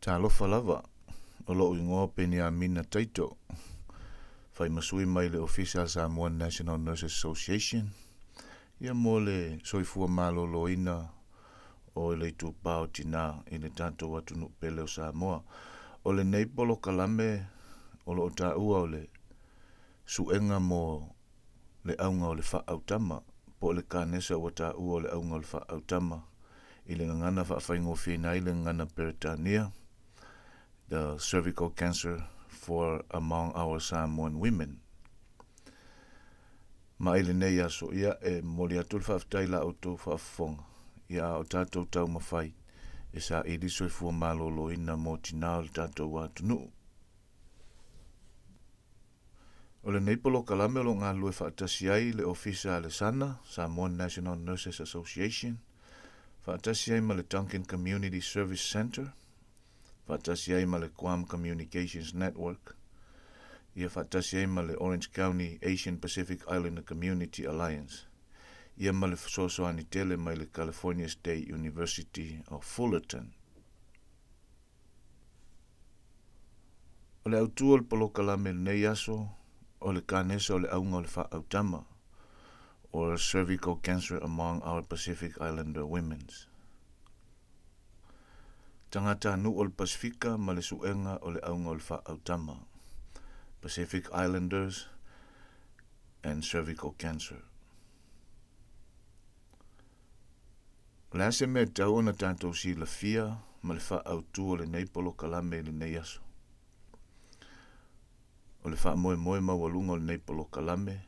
Talofa lava, o lo ingoa peni a mina taito. Fai masui mai le official Samoan National Nurses Association. Ia mo le soifua malo loina o le tupao tina i le tanto watunu pele o Samoa. O le neipolo kalame o lo taua o le suenga mo le aunga o le whaautama. Po le kanesa o taua o le aunga o le whaautama. I le ngana whaafaingo whina i le ngana peritania. The cervical cancer for among our Samoan women. Ma ele nei aso ia e mori atul whaftai la auto whafonga. Ia o tātou tau mawhai. E sa ili soifua malolo ina mo tina o le tātou watunu. O le neipolo kalame lo ngā lue whaatasi ai le ofisa le sana, Samoan National Nurses Association. Whaatasi ai ma le Duncan Community Service Center. Whaatasi ai ma le Guam Communications Network. Ia whaatasi ai ma le Orange County Asian Pacific Islander Community Alliance. Ia ma le Sosoani Tele ma le California State University of Fullerton. O le autua o le polokalame nei aso, o le kanesa o le aunga o le whaautama, or cervical cancer among our Pacific Islander women's. Tangata nu o le Pasifika ma le suenga o le aunga o le whaautama, Pacific Islanders and cervical cancer. Le ase me tau na tātou si la fia ma le whaautu o le neipolo kalame le nei aso. O le whaamoe moe ma walunga o le neipolo kalame,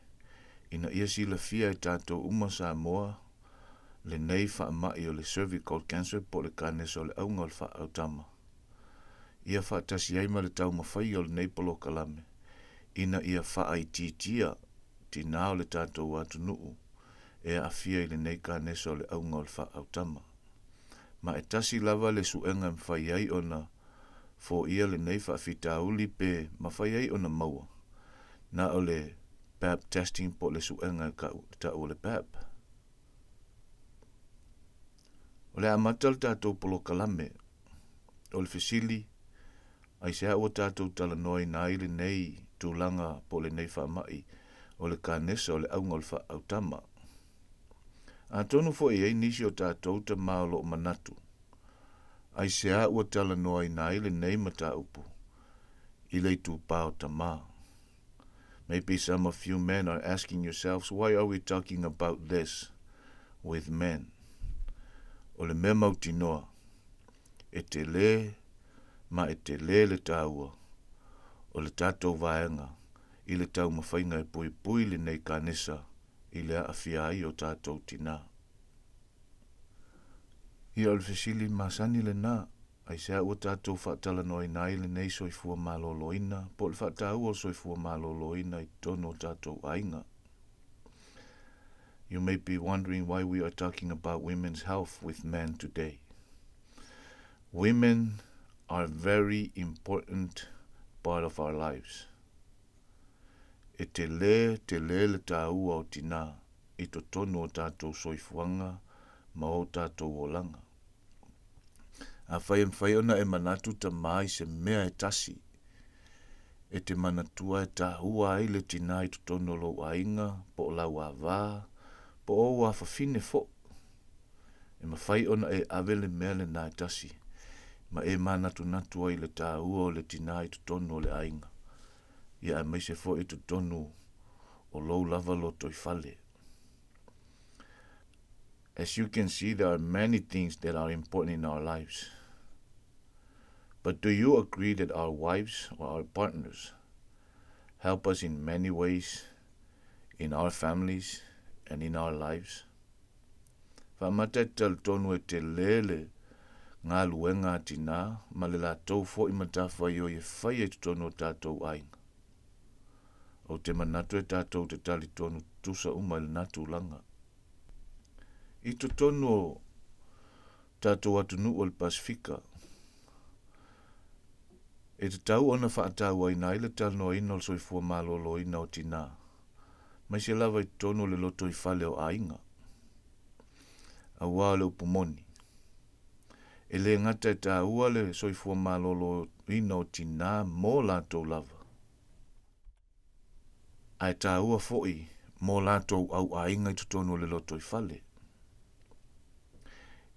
ina ia si la fia e tātou uma Samoa, le nei whaamai o le cervical cancer po le kanesa o le aunga o le whaautama. Ia whaatasi ai ma le tau mawhai o le neipolo kalame, ina ia whaaititia tina o le tātou atunuu, e a fia i le nei kanesa o le aunga o le whaautama. Ma e tasi lava le suenga mwhai ai o na fo ia le nei whaafita uli pe mawhai ai o na maua, na o le PAP testing po le suenga ka ta o le PAP. O le amatal tātou polo kalame, o le fesili, ai sea o tātou talanoi na ile nei tūlanga po le nei whaamai, o le kanesa o le aunga o le whaautama. A tonu fo e nisi o tātou ta maolo o manatu. Ai sea ua talanoi na ile nei mata upu, ile tu pao ta maa. Maybe some of you men are asking yourselves, why are we talking about this with men? O le mea mautinoa, e te le, ma e te le tāua, o le tātou vaenga, i le tau mawhainga e pui pui le nei kanesa, i le awhia ai o tātou tina. Ia o le fesili masani le nā, ai sea ua tātou whaatala noi nai le nei soifua maloloina, po le whaatau o soifua maloloina i tono tātou ainga. You may be wondering why we are talking about women's health with men today. Women are a very important part of our lives. E te le le tāua o tina, i to tono o tātou soifuanga, ma o tātou o langa. A whai ona e manatu ta mai se mea e tasi. E te manatua e tāua ai le tina i to tono lo ainga, po o lau a vā, po o wa whawhine fo. E ma whai ona e avele mea le nā e tasi, ma e manatu natua i le tāua o le tina i to tono le ainga. Ia mai se fo i to tono o lou lava lo toi fale. As you can see, there are many things that are important in our lives. But do you agree that our wives or our partners help us in many ways in our families and in our lives? Whamata tal tonu e te lele ngā luenga tina, ma le la tau fo i matawha i o e whai e tono tātou ainga. O te manatu e tātou te tali tonu tusa uma le natu langa. I to tonu o tātou atunu o le Pasifika. E te tau ona whaatau ai nai le talo ina o soifua malolo ina o tina. Mai se lava i tonu le loto i whale o ainga. A wā le upumoni. E le ngata e tā ua le soifua malolo ino tina mō lātou lava. Ai tā ua fo'i mō lātou au ainga I tutonu le loto I fale.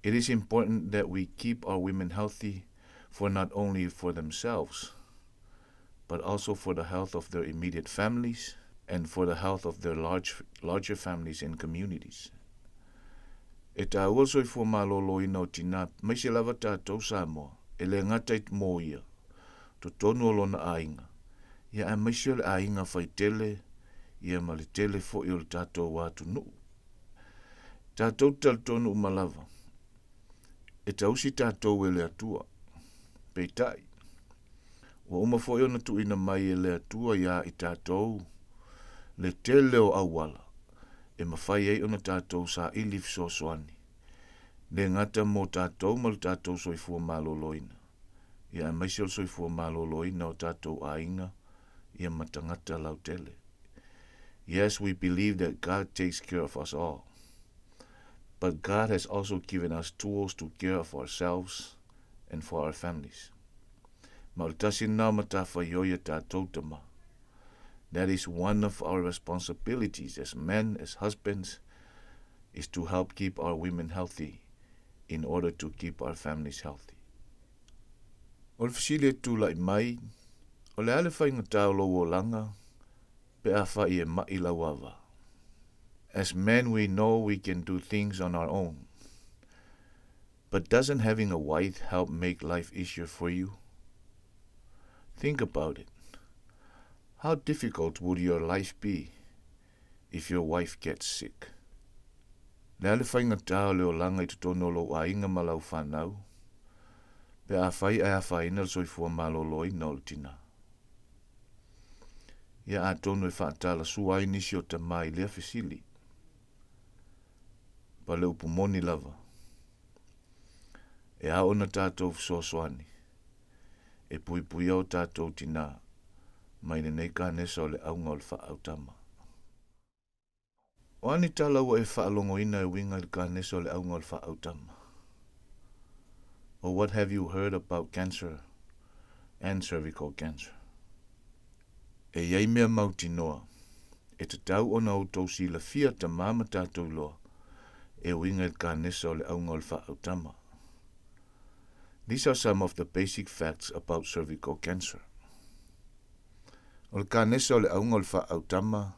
It is important that we keep our women healthy for not only for themselves, but also for the health of their immediate families and for the health of their larger families and communities. E tā ua soifua malolo ina o tina, mai se lava tātou Samoa, e le ngata I mō ia, tutonu o lona ainga. Ia a mai se le ainga fai tele, ia ma le tele fo'i o le tātou wātu nuu. Tātou taltonu malava. E tausi tātou e le atua. Peitai. Wa uma fo'i ona tuina mai e le atua ia I tātou. Le tele o awala. E mawhai ei ona tātou sa ilif sosoani. Le ngata mō tātou mal tātou soifua maloloina. Ia mai se soifua maloloina o tātou ainga. Ia matangata lau tele. Yes, we believe that God takes care of us all. But God has also given us tools to care of ourselves and for our families. Mautasi na matafa yoya tātou tama. That is one of our responsibilities as men, as husbands, is to help keep our women healthy in order to keep our families healthy. O le fasile tūlai mai, o le ale whainga tāolo o langa, pe a whai e mai lawawa. As men, we know we can do things on our own. But doesn't having a wife help make life easier for you? Think about it. How difficult would your life be if your wife gets sick? Le ale whainga tāo leo langa I tutono lo a inga malau whanau, pe a whai a whaina soifua malolo I nol tina. Ia a tono e whaatala sua inisi o tamai lea fesili. Pa leo pumoni lava. E a ona tātou fsosoani. E pui pui au tātou tina. Mai nei ka nesa o le aunga o le whaautama. O ani tala ua e whaalongo ina e winga le ka nesa o le aunga o le whaautama. Or what have you heard about cancer and cervical cancer? E iei mea mauti noa. E te tau ona o tau si la fia ta mama tātou loa. E winga le ka nesa o le aunga o le whaautama. These are some of the basic facts about cervical cancer. O le ka nesa o le aunga o le whaautama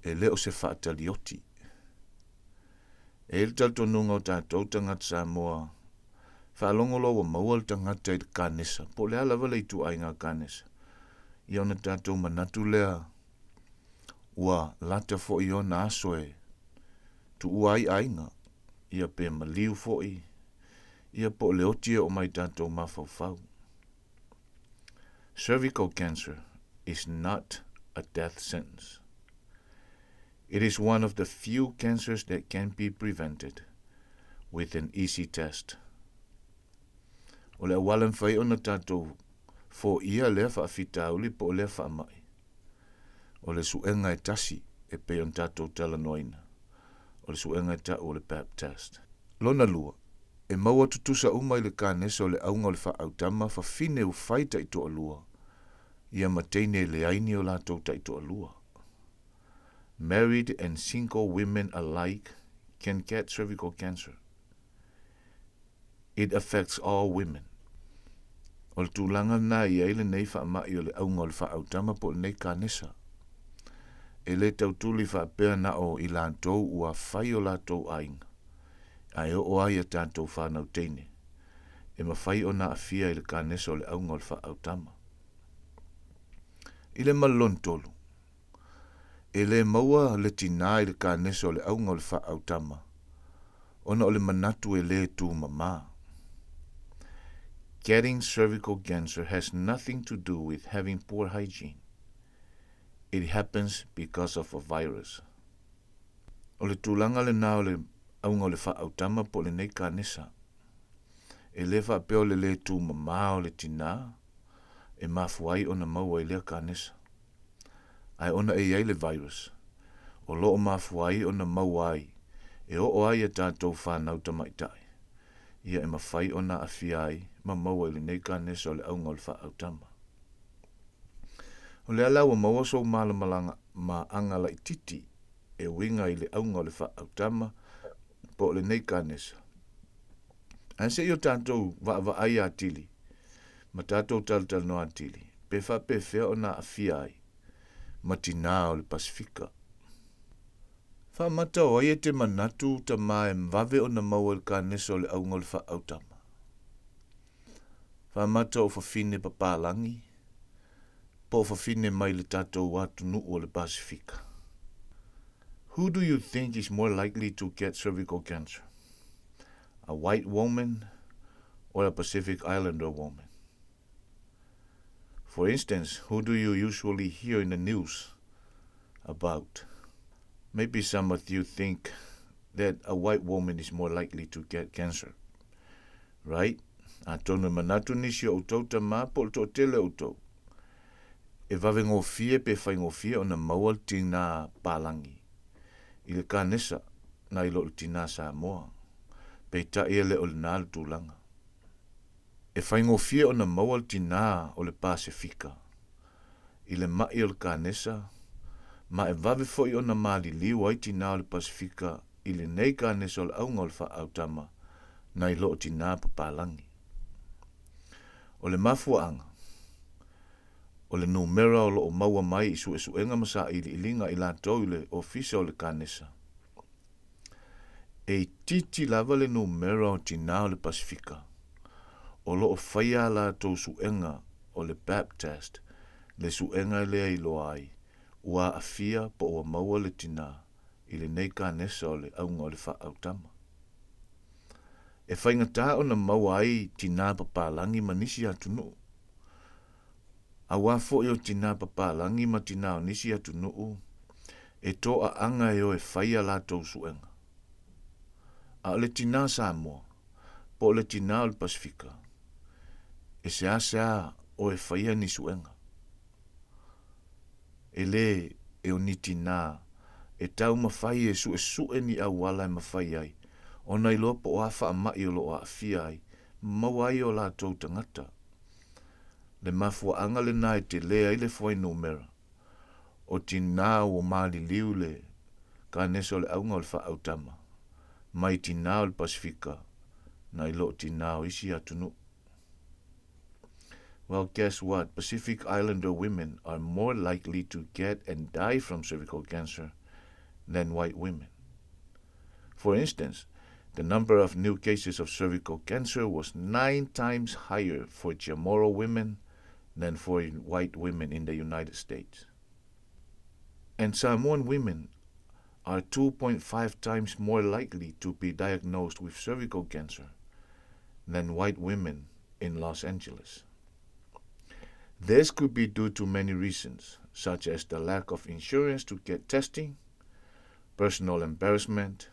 e leo se whaatalioti. E le taltonunga o tātou tangata Samoa, whaalongolo wa maua le tangata I le ka nesa, po le alawa le itu ai ngā ka nesa. I ona tātou manatu lea, ua lata fo I ona asoe, tu uai ainga, ia pe maliu fo I, ia po le otia o mai tātou mawhauwhau. Cervical cancer is not a death sentence. It is one of the few cancers that can be prevented with an easy test. O le awalan whai ona tātou fo ia lea whaafitauli po lea whaamai. O le suenga e tasi e pe on tātou tala noina. O le suenga e ta o le pap test. Lona lua, e maua tutusa umai le ka nesa o le aunga o le whaautama whawhine u whaita I toa lua. Ia mateine le aini o lātou ta I toa lua. Married and single women alike can get cervical cancer. It affects all women. O le tūlanga nā I eile nei whaamai o le aunga o le whaautama po le nei ka nesa. E le tautuli whaapea na o I lātou ua whai o lātou ainga. Ai o ai a tātou whanau teine. E mawhai o na awhia I le ka nesa o le aunga o le whaautama. I le malon tolu. E le maua le tina I le ka nesa o le aunga o le whaautama. Ona o le manatu e le tū mama. Getting cervical cancer has nothing to do with having poor hygiene. It happens because of a virus. O le tūlanga le nā o le aunga o le whaautama po le nei ka nesa. E le whaapeo le tū mama o le tina. E mafuai ona maua I lea ka nesa. Ai ona e iei le virus. O loo mafuai ona mauai. E o ai a tātou whanau tamaitai. ia e mawhai o na awhia ai, ma maua ili nei ka nesa o le aunga o le wha autama. O le alaua maua so mala malanga ma angala i titi e winga i le aunga o le wha autama po le nei ka nesa. Anse i o tātou wa ai a tili, ma tātou tal no a tili, pe wha pe whea o na awhia ai, ma tina o le Pasifika. Wha mata o ai e te manatu ta mai mwave o na maua le ka nesa o le aunga o le wha autama. Wha mata o whawhine papalangi, po whawhine mai le tātou watu nuu o le Pasifika. Who do you think is more likely to get cervical cancer? A white woman or a Pacific Islander woman? For instance, who do you usually hear in the news about? Maybe some of you think that a white woman is more likely to get cancer, right? A tonu manatu nisi o tau ta mā po to tele o tau. E vave ngofie pe whai ngofie o na mawal tina palangi. I le ka nesa na ilo o tina Samoa. Pe ta ia le o le nālu tūlanga. E whai ngofie o na mawal tina o le Pasifika. I le mai o le ka nesa, ma e vave foi o na mali liu ai tina o le Pasifika i le nei ka nesa o le aunga o le wha autama na ilo o tina papalangi. O le mafuaanga, o le numera o lo o maua mai isu e suenga masa i linga i la tau le ofisa o le kanesa. E titi lava le numera o tina o le Pasifika. O lo o whaia la tau suenga o le Baptist, le suenga lea i loa ai, ua afia po o maua le tina i le nei kanesa o le aunga o le wha autama. E whaingata o na maua ai tina papalangi manisi atu nuu. A wafo i o tina papalangi ma tina o nisi atu nuu, e to a anga e o e whaia la tau suenga. A le tina Samoa, po le tina o le Pasifika, e sea o e whaia ni suenga. E le e o ni tina, e tau mawhai e su e ni awala e mawhai ai, o nei lopo o awha a mai o lo a awhia ai, mawai o la tau tangata. Le mafua anga le nai te lea i le fwai numera, o tina o mali liu le, ka neso le aunga o le wha autama, mai tina o le Pasifika, na ilo tina o isi atunu. Well, guess what? Pacific Islander women are more likely to get and die from cervical cancer than white women. For instance, the number of new cases of cervical cancer was 9 times higher for Chamorro women than for white women in the United States. And Samoan women are 2.5 times more likely to be diagnosed with cervical cancer than white women in Los Angeles. This could be due to many reasons, such as the lack of insurance to get testing, personal embarrassment,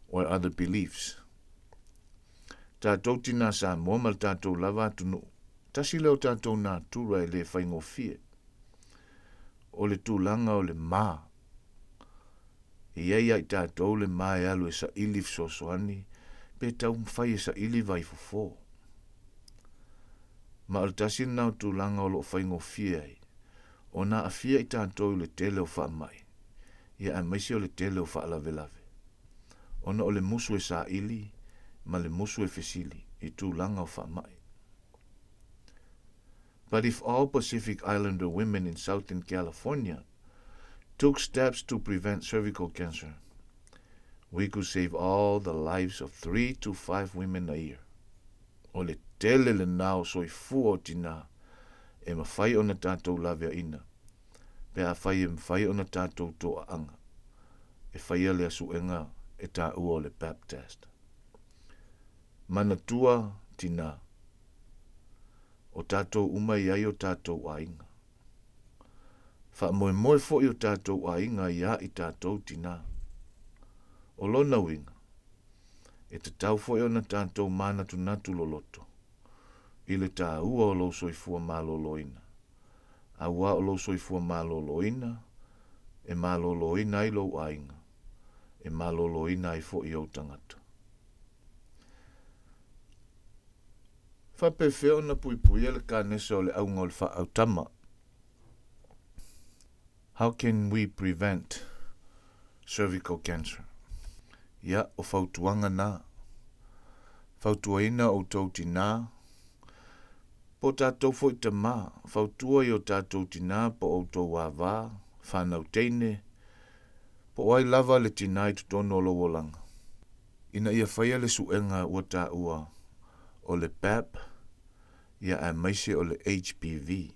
or other beliefs. Tātou tina Samoa mal tātou lava tunu, tasi leo tātou nā tura e le whaingofie, o le tūlanga o le mā. Iei ai tātou le mā e alu e sa ili fsosoani, pe tau mwhai e sa ili vai fufo. Ma al tasi nau tūlanga o lo whaingofie ai, o nā awhia i tātou le tele o wha mai, ia a maisi o le tele o wha alavelave. Ona o le musu e sa ili, ma le musu e fesili, i tūlanga o wha mai. But if all Pacific Islander women in Southern California took steps to prevent cervical cancer, we could save all the lives of 3 to 5 women a year. O le tele le nao soi fu o tina, e mawhai o na tātou lavea ina, pe a whai e mawhai o na tātou toa anga, e whai le asuenga e tā ua o le Baptist. Mana tua tina, o tātou umai ai o tātou ainga. Wha moe fo i o tātou ainga ia i tātou tina. O lona winga, e te tau fo i o na tātou mana tu natu loloto. I le tā ua o lo soifua maloloina. A ua o lo soifua maloloina, e maloloina i lo ainga. E maloloina i fo i o tangata. Whapewhia o na puipuia le kānesa o le aunga o le whaautama. How can we prevent cervical cancer? Ia o whautuanga nā. Whautuaina o tau tina. Po tātou fo i te mā. Whautua i o tātou tina po o tau wāwā. Whanau teine. Po wai lava le tina i tutono o lowolanga. Ina ia whaia le suenga ua tā ua o le PAP. Ia a maise o le HPV.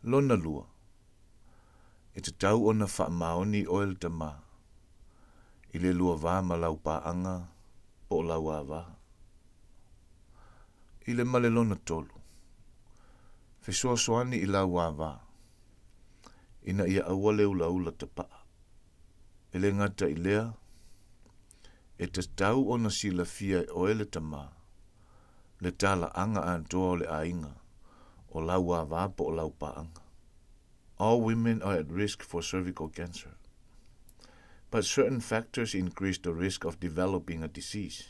Lona lua. E te tau o na whaamaoni o el te mā. I le lua wā ma lau pāanga po lau wā. I le male lona tolu. Whesoa soani i lau wā. Ina ia aua leu laula te paa. E le ngata i lea. E te tau o na sila fia o ele te mā. Le tala anga antoa o le ainga. O lau wā po lau pāanga. All women are at risk for cervical cancer. But certain factors increase the risk of developing a disease.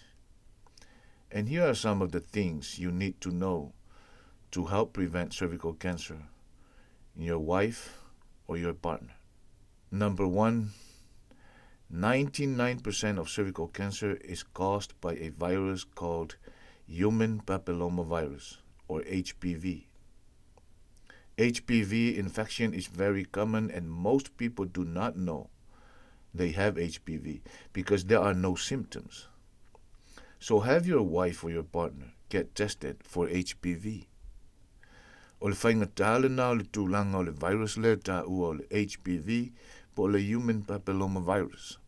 And here are some of the things you need to know to help prevent cervical cancer in your wife or your partner. Number 1, 99% of cervical cancer is caused by a virus called human papillomavirus, or HPV. HPV infection is very common and most people do not know they have HPV because there are no symptoms. So have your wife or your partner get tested for HPV. O le whainga tāle nā o le tūlanga o le virus le tā ua o le HPV po le human papillomavirus.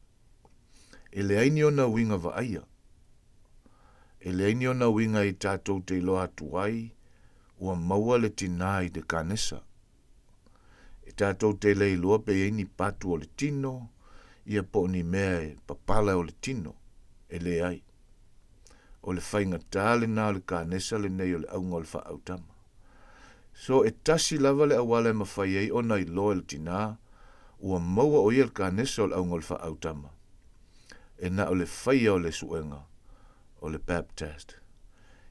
E le aini o na winga wa aia. E le aini o na winga i tātou te loa tuai ua maua le tina i te kanesa. E tātou te lei loa pe eini patu o le tino, ia po ni mea e papala o le tino, e le ai. O le whainga tāle nā o le kanesa le nei o le aunga o le whaautama. So e tasi lava le awala e mawhai ei o na i loa le tina, ua maua o ia le kanesa o le aunga o le whaautama. E na o le whaia o le suenga, o le pap test.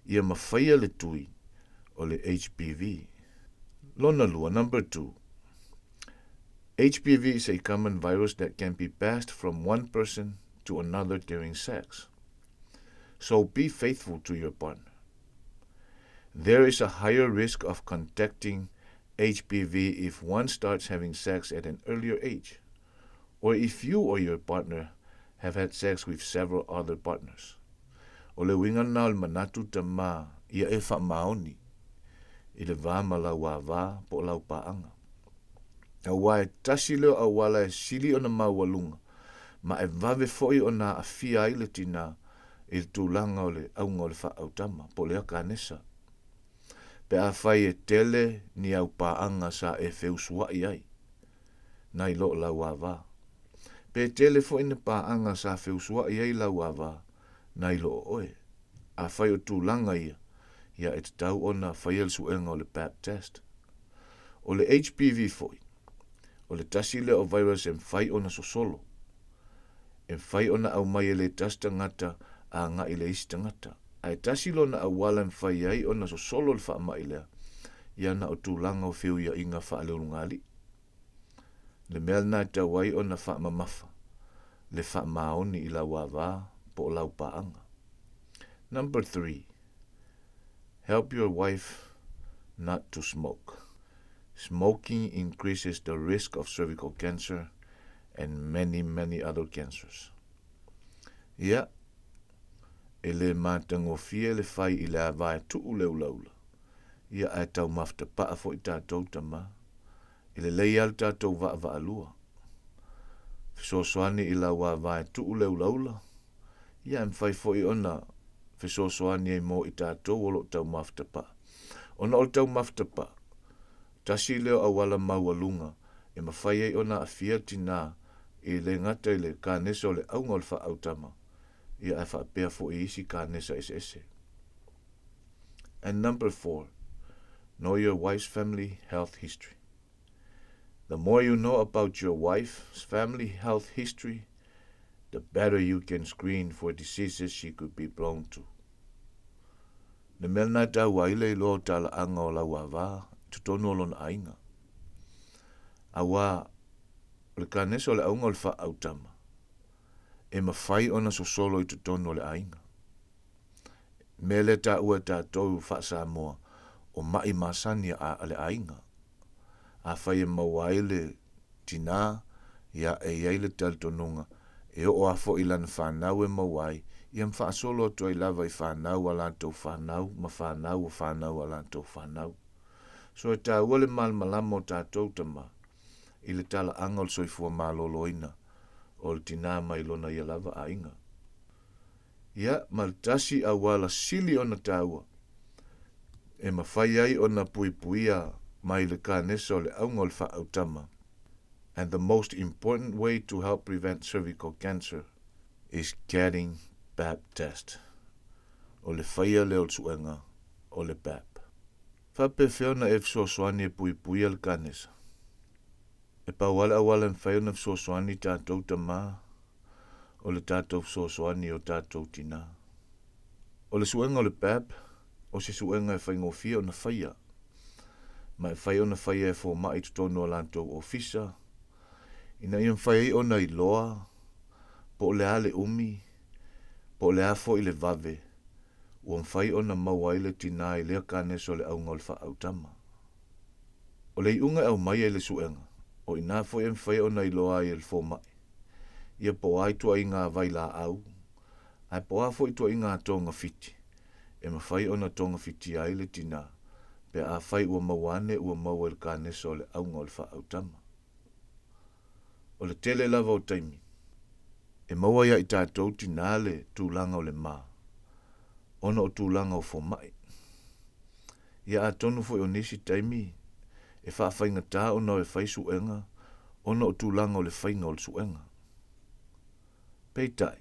Ia mawhaia le tui, o le HPV. Lona lua, number 2. HPV is a common virus that can be passed from one person to another during sex. So be faithful to your partner. There is a higher risk of contracting HPV if one starts having sex at an earlier age, or if you or your partner have had sex with several other partners. O le winga nā le manatu te mā, ia e whamaoni, I le vāma lau wā po lau paanga. A wā e tasi leo a wala e sili o na maualunga, ma e vave foi o na afia ai le tina I le tūlanga o le aunga o le whaautama, po lea kānesa. Pe a whai e tele ni au paanga sa e wheusua I ai. Nai lo lau wā. Pe tele foi na paanga sa wheusua I ai lau wā, nai lo oe. A whai o tūlanga ia. Ia e te tau o na whaiel suenga o le pap test. O le HPV foi. O le tasi le o virus e mwhai o na sosolo. E mwhai o na au mai e le tasta ngata a nga I le isi tangata. A e tasi lo na awala mwhai ai o na sosolo le wha mai lea. Ia na o tūlanga o whiu ia inga wha leulungali. Le mea na tau ai o na wha mamafa. Le wha maoni I lau wā po lau paanga. Number 3. Help your wife not to smoke. Smoking increases the risk of cervical cancer and many other cancers. Ia, e le mātango fie le whai I le awai tuu leu laula. Ia e tau mafta paa fo I tātou tama. I le lei al tātou va alua. Fisosoani I la wai tuu leu laula. Ia e mwhai fo I ona Fisosoani e mo I tātou o lo tau mafta Ona o tau mafta Tasi leo awala maualunga e mawhai e ona a fia tina I le ngata I le kānesa o le aunga o le whaautama. Ia e whaapea fo I isi kānesa ese. And number 4. Know your wife's family health history. The more you know about your wife's family health history, the better you can screen for diseases she could be prone to. Le mea nai tau aile I lo tala anga o lau awā, tutonu o lona ainga. Awa, le kanesa o le aunga o le wha autama. E mawhai ona sosolo I tutonu o le ainga. Me le ta ua tātou wha Samoa o mai masani a le ainga. A whai e mawaile tina ia e iaile taltonunga e o afo ilan whanau e mawai ia mwha solo to I lava I whanau a lantou whanau ma whanau o whanau a lantou whanau. So e tā ua le malmalama o tātou tama I le tala angol soifua maloloina o le tina mai lona ia lava a inga. Ia maltasi a wala sili ona tāua e mawhai ai ona puipuia mai le kānesa o le aunga o le wha autama. And the most important way to help prevent cervical cancer is getting pap test. O le whaia leo suenga o le pap. Whape whiona e fsoswani e puipuia le kānesa. E pawala awala en whiona fsoswani tātou tamā o le tātou fsoswani o tātou tina. O le suenga o le pap, o se suenga e whaingofia o na whaia. Ma e whaia o na whaia e fō mai tutono o lantou ofisa. Ina ian whai o na iloa, po le ale umi, po le afo I le vave, uam whai o na mawaile tina I lea kāneso le aunga o le wha autama. O le iunga au mai e le suenga, o ina fo ian whai o na iloa I le fō mai. Ia po ai tua I ngā vaila au, ai po afo I tua I ngā tonga fiti, e ma whai o na tonga fiti ai le tina, pe a whai ua mawane ua mawa le kāneso le aunga o le wha autama. O le tele lava o taimi. E maua ia I tātou tinale tūlanga o le mā. Ona o tūlanga o fo mai. Ia a tonu fo o nisi taimi. E whaafai tā ona o e whai suenga. Ona o tūlanga o le whainga o le suenga. Peitai.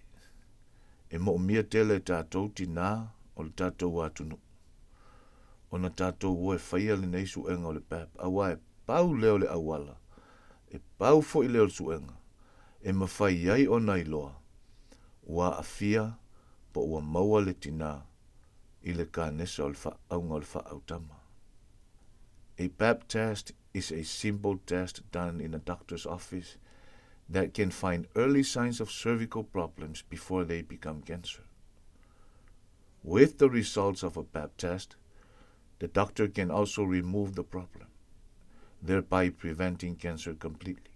E mo mia tele tātou tina o le tātou atunu. Ona tātou ua e whaia le nei suenga o le pap. Awa e pau leo le awala. E pau fo I leo suenga, e mawhai ai o nai loa, ua a fia po ua maua le tina I le kānesa o le whaaunga o le whaautama. A pap test is a simple test done in a doctor's office that can find early signs of cervical problems before they become cancer. With the results of a pap test, the doctor can also remove the problem, thereby preventing cancer completely.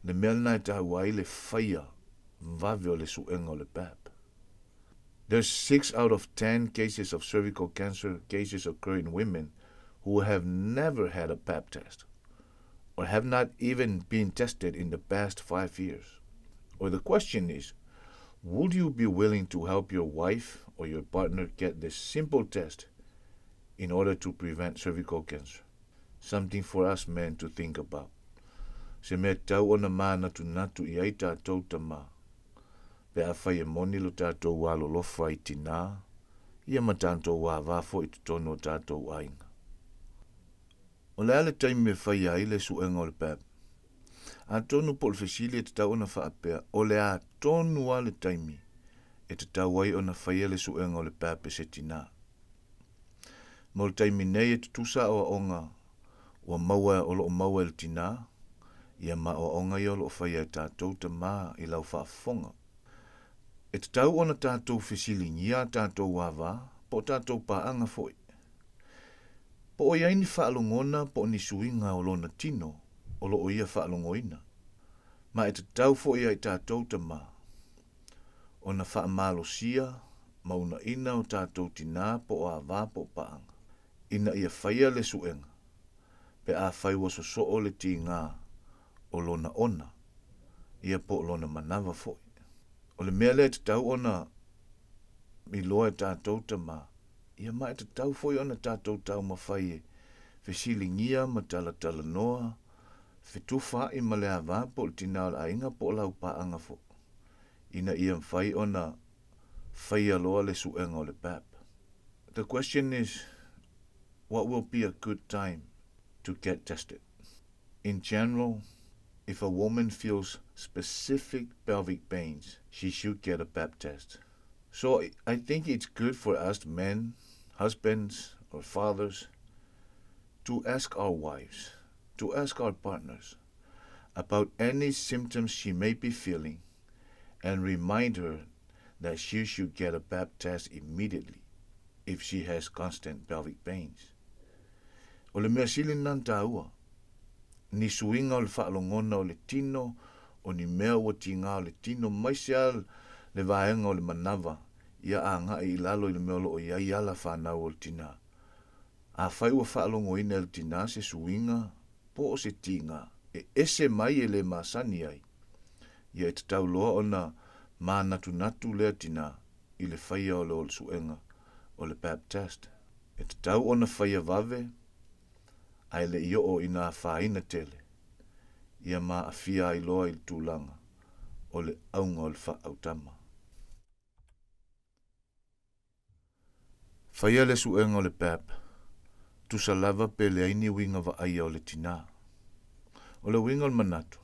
Le mea nai tau ai le whaia mvave o le suenga o le pap. There's 6 out of 10 cases of cervical cancer cases occur in women who have never had a pap test or have not even been tested in the past 5 years. Or the question is, would you be willing to help your wife or your partner get this simple test in order to prevent cervical cancer? Something for us men to think about. Se mea tau ona mana tu natu I ai tātou tamā. Pe a whai e moni lo tātou walo lofa I tina, ia ma tātou wā wāfo I tutono tātou ainga. O le ale taimi me whai ai le suenga o le pap. A tonu po le fesili e te tau ona whaapea, o le a tonu a le taimi e te tau ai ona whai le suenga o le pap e se tina. Mo le taimi nei e te tusa o onga ua maua o loo maua le tina, ia ma o onga I o loo whaia tātou tamā I lau whaafonga. E te tau ona tātou fesili ngia tātou wāwā, po tātou paanga foi. Po o iaini whaalongona po ni suinga o lona tino, o loo ia whaalongoina. Ma e te tau foi ai tātou tamā. Ona whaamalosia, mauna ina o tātou tina po o awā po paanga. Ina ia whaia le suenga. Pe a whai waso so o le ti ngā o lona ona, ia po lona manawa foi. O le mea le te tau ona mi loa tātou tamā, ia mai te tau foi ona tātou tau mawhai e, fesili ngia ma tala noa, fetufa I ma le awā po le tina o la inga po lau paanga fo. Ina ia mwhai ona whai aloa le suenga o le pap. The question is, what will be a good time to get tested? In general, if a woman feels specific pelvic pains, she should get a pap test. So I think it's good for us men, husbands or fathers, to ask our wives, to ask our partners about any symptoms she may be feeling and remind her that she should get a pap test immediately if she has constant pelvic pains. O le mea sili nan taua, ni suinga o le whaalongona o le tino, o ni mea ua tinga o le tino maisial le vaenga o le manawa, ia a nga I lalo I le mea o ia ala whanau o le tina. A whai ua whaalongo ina le tina se suinga, po o se tinga, e ese mai e le masani ai. Ia e te tau loa ona mā natu lea tina I le whaia o le suenga o le pap test. E te tau ona whaia vave, ai le io o ina whaina tele. Ia mā a fia ai loa I le tūlanga o le aunga o le whaautama. Whaia le suenga o le pap, tu sa lava pe le aini winga wa aia o le tina. O le winga o le manatu,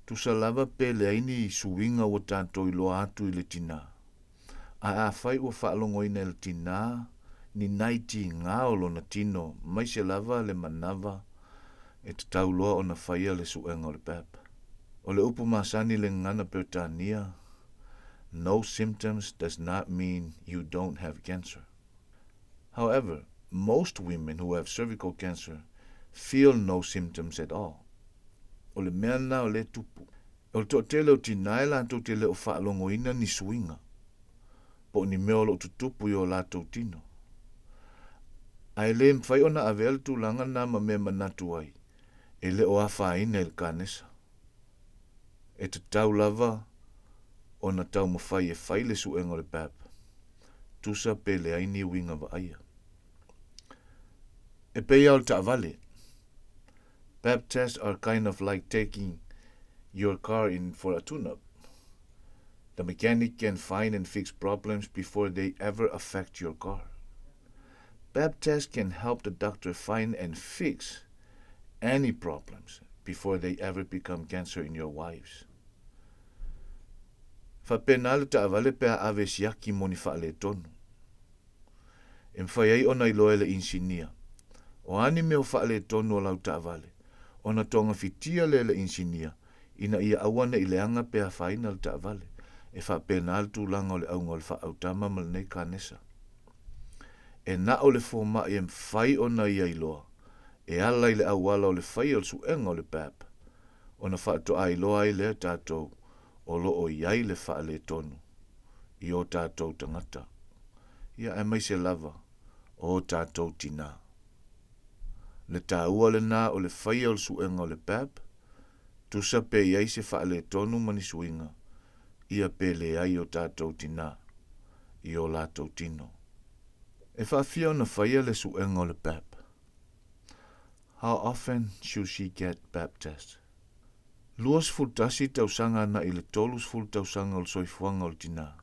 tu sa lava pe le aini suinga o tātou I loa atu I le tina. A whai ua whaalongo ina le tina, ni naiti ngā o lona tino, mai se lava le manawa, e te tau loa o na whaia le suenga o le pap. O le upu masani le ngana pertania, no symptoms does not mean you don't have cancer. However, most women who have cervical cancer feel no symptoms at all. O le mea na o le tupu. O le tōtele o tinae lātou te le o whaalongo ina ni suinga. Po ni mea o lo tutupu I o lātou tino. Ai le mwhai o na avel tūlanga na ma mea manatu ai. E le o awha ina il kānesa. E te tau lava o na tau mawhai e whai le suenga o le pap. Tusa pe le aini winga wa aia. E pei au ta vale. Pap tests are kind of like taking your car in for a tune-up. The mechanic can find and fix problems before they ever affect your car. Pap tests can help the doctor find and fix any problems before they ever become cancer in your wives. Fa penale ta avale pe ave siaki moni fa le tonu. Em fa ai ona iloa le insinia. O ani me o fa le tonu o lau ta avale. Ona tonga fitia le insinia. Ina ia awana I leanga pe a faina le ta avale. E fa penale tu langa o le aunga o le fa autama mal nei kanesa. E na o le foma I fai ona ia iloa. E ala I le awala o le fai o le suenga o le pap. Ona fa to ai loa I le tātou. O lo o iai le fa le tonu. I o tātou tangata. Ia e mai se lava. O tātou tina. Le tāua le nā o le fai o le suenga o le pap. Tusa pe iai se fa le tonu mani suinga. Ia pe le ai o tātou tina. I o lātou tino. E whawhia na whaia le suenga o le pap. How often should she get pap test? Luas fultasi tausanga na I le tolus ful tausanga o le soifuanga o le tina.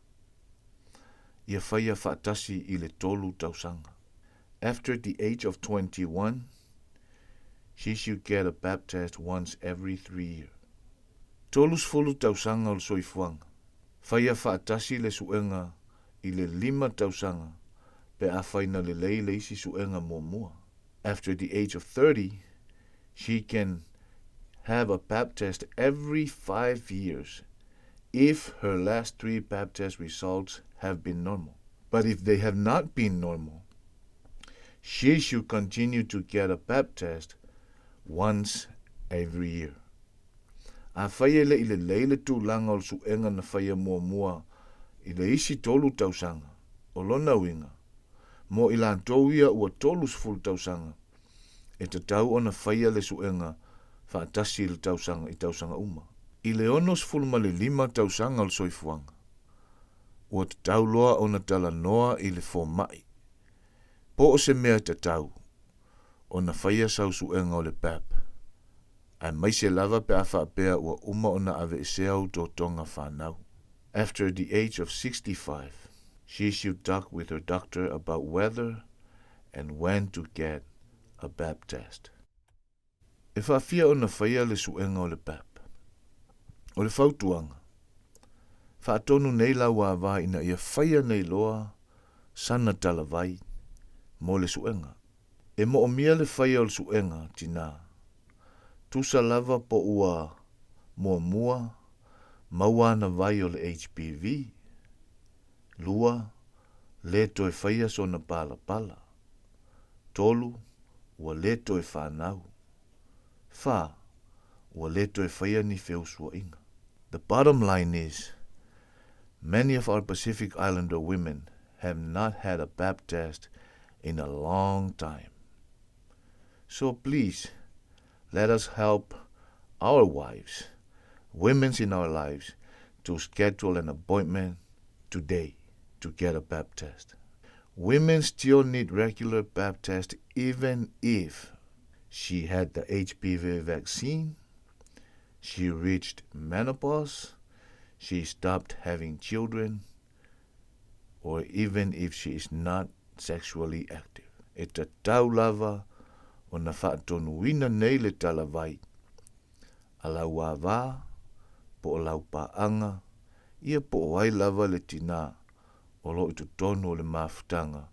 Ia whaia whaatasi I le tolu tausanga. After the age of 21, she should get a pap test once every 3 years. Tolus fulu tausanga o le soifuanga. Whaia whaatasi le suenga I le 5 tausanga. Pe a whaina le leile isi suenga mua. After the age of 30, she can have a pap test every 5 years if her last 3 pap test results have been normal. But if they have not been normal, she should continue to get a pap test once every year. A whaia le I le leile tūlanga o le suenga na whaia mua I le isi tolu tausanga o lona winga. Mo I lantou ia ua tolus ful tausanga. E te tau ona whaia le suenga whaatasi le tausanga I tausanga uma. I le onos ful ma le 5 tausanga o le soifuanga. Ua te tau loa ona tala noa I le fōmai. Po o se mea te tau. Ona whaia sau suenga o le pap. Ai mai se lava pe a whaapea ua uma ona ave e seau tō tonga whanau. After the age of 65, she should talk with her doctor about whether and when to get a pap test. E whawhia ona whaia le suenga o le pap. O le whautuanga. Whaatonu nei lau wā ina ia whaia nei loa sana tala vai mo le suenga. E mo o mia le whaia o le suenga tina. Tusa lava po ua mua maua na vai o le HPV. Lua, le toi whaia so na pala. Tolu, ua le toi whanau. Wha, ua le toi whaia ni wheusua inga. The bottom line is, many of our Pacific Islander women have not had a baptist in a long time. So please, let us help our wives, women in our lives, to schedule an appointment today to get a baptist. Women still need regular baptist even if she had the HPV vaccine, she reached menopause, she stopped having children, or even if she is not sexually active. E ta tau lava o na whaatonuina nei le tala vai. A lau wā, po o lau paanga, ia po o ai lava le tina, o lo i tu tonu o le mafutanga,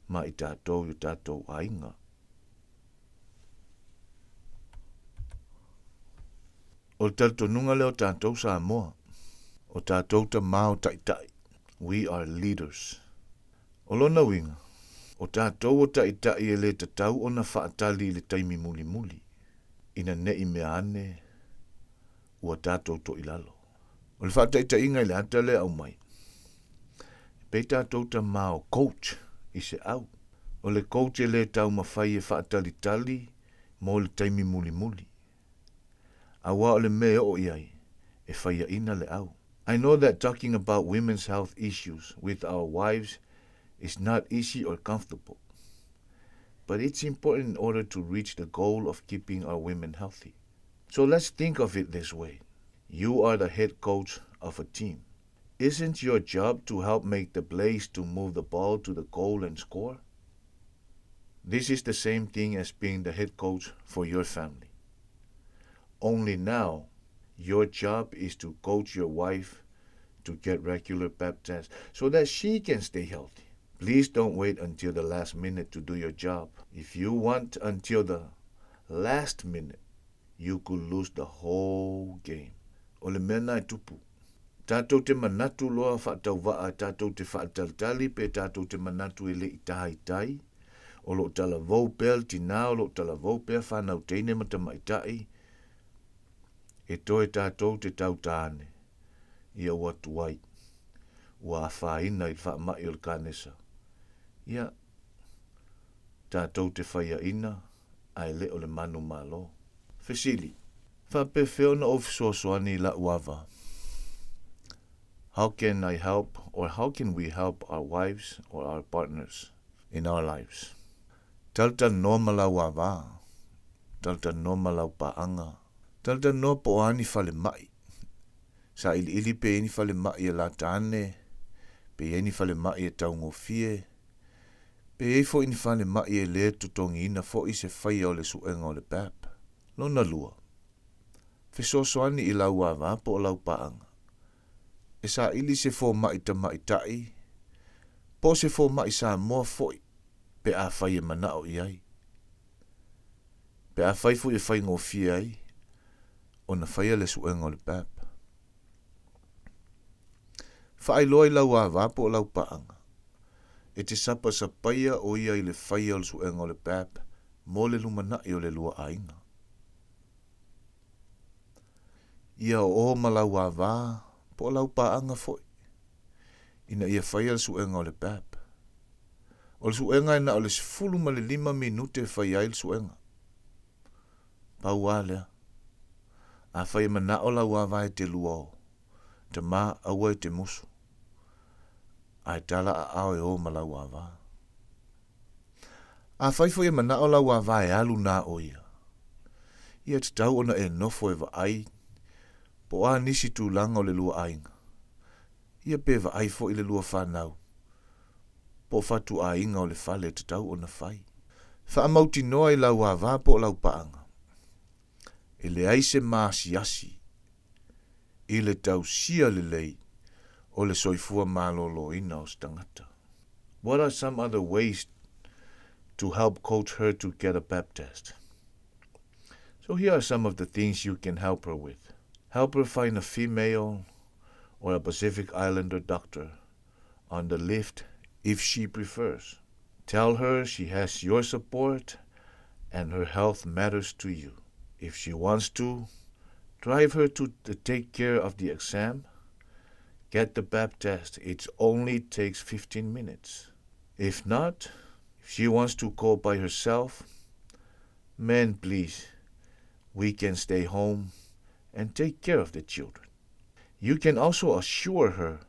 ma i tātou ainga. O taltonunga leo tātou Samoa, o tātou ta mao tai. We are leaders. O lona winga, o tātou o tai e le tatau o na whaatali le taimi muli. Ina nei mea ane, ua tātou to ilalo. O le whaatai inga le ata le au mai. Pei tātou ta mao coach i se au. O le coach e le tau mawhai e whaatali mo le taimi muli. Awa o le mea o iai, e whaia ina le au. I know that talking about women's health issues with our wives is not easy or comfortable, but it's important in order to reach the goal of keeping our women healthy. So let's think of it this way. You are the head coach of a team. Isn't your job to help make the plays to move the ball to the goal and score? This is the same thing as being the head coach for your family. Only now, your job is to coach your wife to get regular baptisms so that she can stay healthy. Please don't wait until the last minute to do your job. If you want until the last minute, you could lose the whole game. O le mena e tupu. Tātou te manatu loa whaatau waa, tātou te whaataltali, pe tātou te manatu e le i tai. O lo tala vaupel tina, o lo tala vaupel whanau teine matamaitai. E toe tātou te tautane, ia watu wai, ua whaina i whaamai o le kānesa. Ia, tātou te whaia ina, ai le o le manu malo. Fesili, whape whiona o fisoasoani la uava. How can I help, or how can we help our wives or our partners in our lives? Talta no malau uava, talta no malau paanga, talta no poani fale mai. Sa ili pe eni fale mai e la tane, pe eni fale mai e taungofie, pe e fo eni fale mai e le tutongi ina fo i se whaia o le suenga o le pap. Lona lua. Fesosoani i lau wava po lau paanga. E sa ili se fo mai ta mai tai, po se fo mai sa moa foi, pe a whaia mana o iai. Pe a whai fo i whai ngofie ai, o na whaia le suenga o le pap. Whaai loa i lau wava po lau paanga. E te sapa sapaia o ia i le whaia o le suenga o le pap, mo le lumana i o le lua ainga. Ia o malau wava, po lau paanga foi. Ina ia whaia le suenga o le pap. O le suenga ina o le sifulu ma le 5 minute whaia i le suenga. Pau alea. A whaia mana o lau wava e te lua o. Te maa aua e te musu. Ai tala a ao e o malau wava. A whaifo e mana o lau wava e alu na o ia. Ia te tau ona e nofo e wa ai. Po a nisi tu langa o le lua ainga. Ia pe wa ai fo i le lua whanau. Po fatu a inga o le fale te tau ona whai. Wha amauti noa i lau wava po lau paanga. E le aise maasi asi. I le tau sia le lei. o le soifua maloloina o stangata. What are some other ways to help coach her to get a pap test? So here are some of the things you can help her with. Help her find a female or a Pacific Islander doctor on the lift if she prefers. Tell her she has your support and her health matters to you. If she wants to, drive her to take care of the exam. Get the pap test. It only takes 15 minutes. If not, if she wants to go by herself, men, please, we can stay home and take care of the children. You can also assure her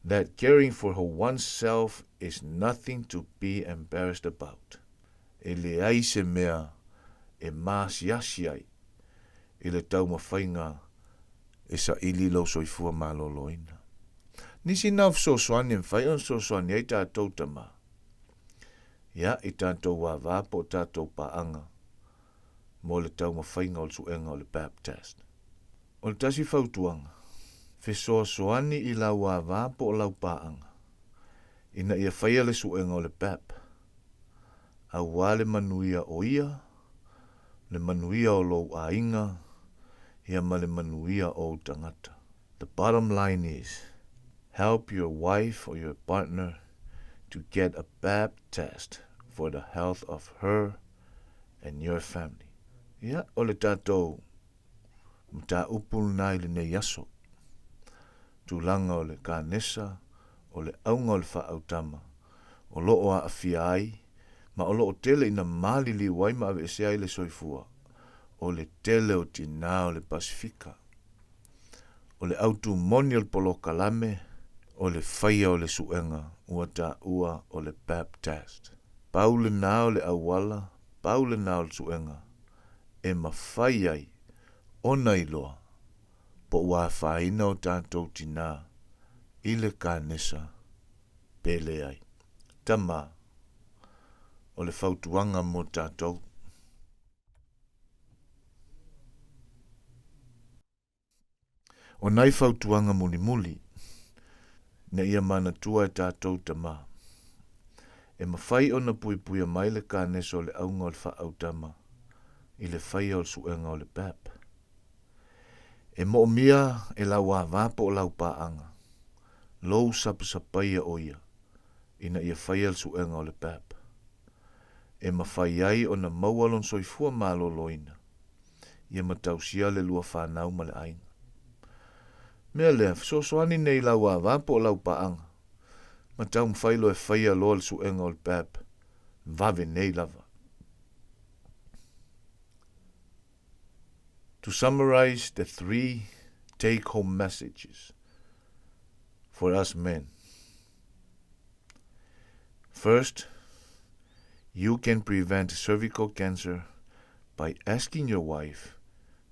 that caring for her oneself is nothing to be embarrassed about. E le ai se mea e māsiasi ai i le taumawhainga e sa ili lau soifua maloloina. Nisi nau fsoswani mwhai on soswani ai tātou tama. Ia i tātou wā vāpo tātou paanga mo le taumawhainga o le suenga o le pap test. O le tasi whautuanga, fesoasoani i lau wā vāpo o lau paanga. Ina ia whaia le suenga o le pap. A wale manuia o ia, le manuia o lou ainga, ia ma le manuia o tangata. The bottom line is, help your wife or your partner to get a pap test for the health of her and your family. Ia o le tātou, mta upul nai le ne yaso. Tūlanga o le kānesa, o le aunga o le whaautama, o loo a awhia ai, ma o loo tele ina malili wai ma ave se ai le soifua, o le tele o tina o le Pasifika, o le autu moni o le polo kalame, o le whaia o le suenga, ua tā ua o le pap test. Paule nā o le awala, paule nā o le suenga, e ma whai ai, ona iloa, po ua whaina o tātou tina, i le kānesa, pele ai. Tama, o le whautuanga mo tātou. O nai whautuanga muli muli, na ia mana tua e tātou tama. E mawhai o na pui pui a mai le kānesa o le aunga o le whaautama, i le whaia o le suenga o le pap. E mo mia e lau a vapo o lau paanga, lou sapasapaia o ia, ina ia whaia le suenga o le pap. E mawhai ai o na maualon soifua maloloina, ia matausia le lua whanau ma le ainga. Mea lea, soani nei lau a vapo o lau paanga, matau mwhailo e whaia loa le suenga o le pap, vave nei lava. To summarize the 3 take-home messages for us men. First, you can prevent cervical cancer by asking your wife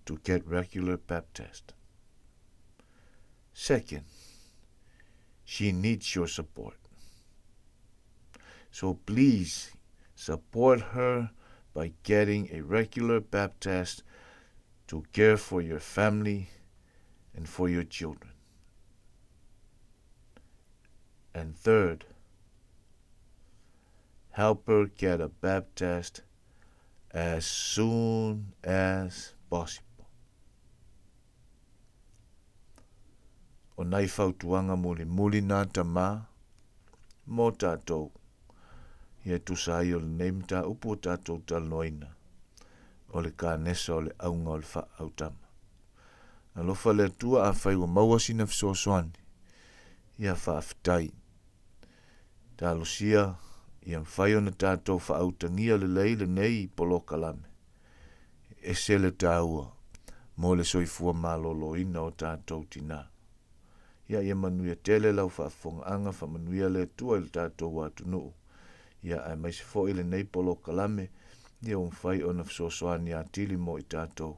to get regular pap test. Second, she needs your support. So please support her by getting a regular pap test to care for your family and for your children. And third, help her get a pap test as soon as possible. O nai whautuanga muli muli nā tamā, mō tātou, ia tusai o le neimta upo tātou talnoina, o le kānesa o le aunga o le whaautama. Alofa le tua a whai wa mawasina fisosoani, ia whaafitai. Tā lusia, ia mwhai o na tātou whaautangia le leile nei polo kalame. E se le tāua, mō le soifua maloloina o tātou tina. Ia manuia tele lau whaafonga anga whamanuia le tua il tātou watu nuu. Ia ai mai se fo ile nei polo kalame, ia umwhai o na fisosoani a tili mo i tātou.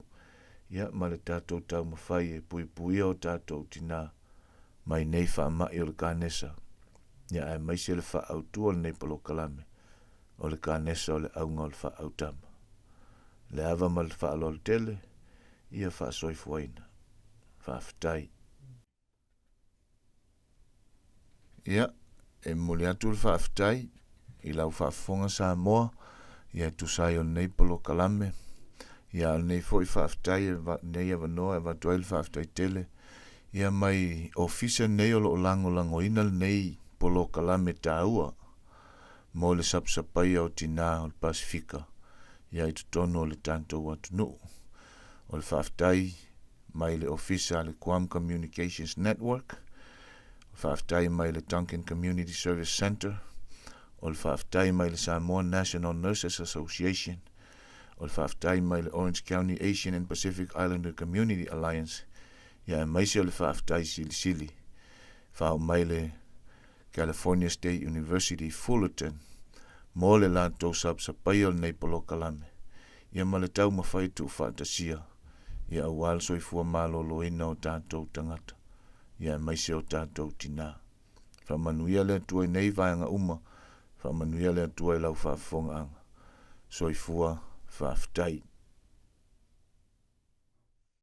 Ia ma le tātou tau mawhai e pui pui o tātou tina, mai nei whaamai o le kānesa. Ia ai mai se le whaautua le nei polo kalame, o le kānesa o le aunga o le whaautama. Le ava ma le whaalol tele, ia whaasoifuaina, whaafitai. Ia, e muli atu le whaafitai, I lau whaafonga Samoa, ia tu sai o nei polo kalame, ia nei foi whaafitai, nei ava noa, ava tuail whaafitai tele, ia mai ofisa nei o lo lango ina nei polo kalame taua, mo le sapsapai o tina o le Pasifika, ia I tutono o le tantou atu nuu. O le whaafitai, mai le ofisa le Guam Communications Network, whaafitai mai le Duncan Community Service Center, o le whaafitai mai le Samoan National Nurses Association, o le whaafitai mai le Orange County Asian and Pacific Islander Community Alliance, ia e maise o le whaafitai sili, whao mai le California State University Fullerton, mo le lantou sapsapai o le nei polo kalame, ia ma le tau mawhai tu whaatasia, ia awal soifua malolo ina o tātou tangata, ia e maise o tātou tina. Whamanuia le tuai nei vaenga uma, whamanuia le tuai lau whaafonga anga, soifua whaafitai.